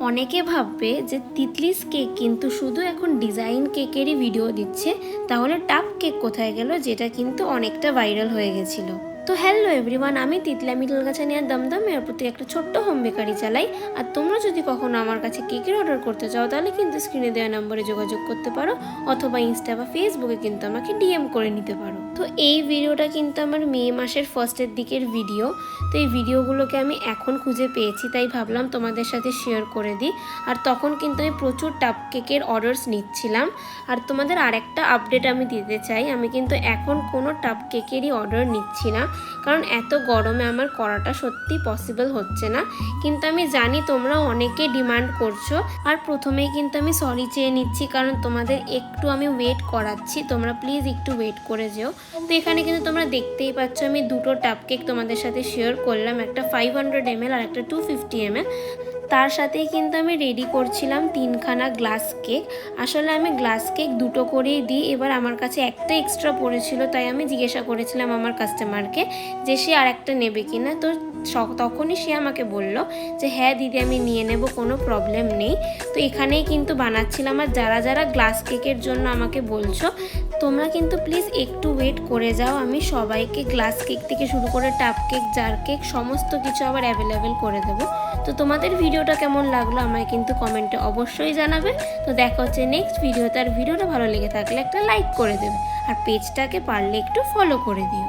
অনেকে ভাববে যে তিতলিস কেক কিন্তু শুধু এখন ডিজাইন কেকেরই ভিডিও দিচ্ছে, তাহলে টাপ কেক কোথায় গেল, যেটা কিন্তু অনেকটা ভাইরাল হয়ে গেছিলো। তো হ্যালো এভরিওয়ান, আমি তিতলি, আমি দোলগাছানিয়া দমদম এর প্রতি একটা ছোট্ট হোম বেকারি চালাই। আর তোমরা যদি কখনো আমার কাছে কেকের অর্ডার করতে চাও তাহলে কিন্তু স্ক্রিনে দেওয়া নম্বরে যোগাযোগ করতে পারো, অথবা ইনস্টা বা ফেসবুকে কিন্তু আমাকে ডিএম করে নিতে পারো। তো এই ভিডিওটা কিন্তু আমার মে মাসের ফার্স্টের দিকের ভিডিও। তো এই ভিডিওগুলোকে আমি এখন খুঁজে পেয়েছি, তাই ভাবলাম তোমাদের সাথে শেয়ার করে দিই। আর তখন কিন্তু আমি প্রচুর টাপ কেকের অর্ডারস নিচ্ছিলাম। আর তোমাদের আরেকটা আপডেট আমি দিতে চাই, আমি কিন্তু এখন কোনো টাপ কেকেরই অর্ডার নিচ্ছি না, কারণ এত গরমে আমার করাটা সত্যি পসিবল হচ্ছে না। কিন্তু আমি জানি তোমরা অনেকে ডিমান্ড করছো, আর প্রথমেই কিন্তু আমি সরি চেয়ে নিচ্ছি, কারণ তোমাদের একটু আমি ওয়েট করাচ্ছি, তোমরা প্লিজ একটু ওয়েট করে যেও। তো এখানে কিন্তু তোমরা দেখতেই পাচ্ছ আমি দুটো টাপ কেক তোমাদের সাথে শেয়ার করলাম, একটা 500 ml আর একটা 250 ml। তার সাথেই কিন্তু আমি রেডি করছিলাম 3খানা গ্লাস কেক। আসলে আমি গ্লাস কেক দুটো করেই দিই, এবার আমার কাছে একটা এক্সট্রা পড়েছিল, তাই আমি জিজ্ঞাসা করেছিলাম আমার কাস্টমারকে যে সে আর একটা নেবে কিনা। তো তখনই সে আমাকে বলল যে হ্যাঁ দিদি, আমি নিয়ে নেব, কোনো প্রবলেম নেই। তো এখানেই কিন্তু বানাচ্ছিলাম। আর যারা যারা গ্লাস কেকের জন্য আমাকে বলছো, তোমরা কিন্তু প্লিজ একটু ওয়েট করে যাও, আমি সবাইকে গ্লাস কেক থেকে শুরু করে টাপ কেক, জার কেক সমস্ত কিছু আবার অ্যাভেলেবেল করে দেবো। তো তোমাদের ভিডিওটা কেমন লাগলো আমায় কিন্তু কমেন্টে অবশ্যই জানাবে। তো দেখা হচ্ছে নেক্সট ভিডিওতে। আর ভিডিওটা ভালো লেগে থাকলে একটা লাইক করে দেবে, আর পেজটাকে পারলে একটু ফলো করে দিও।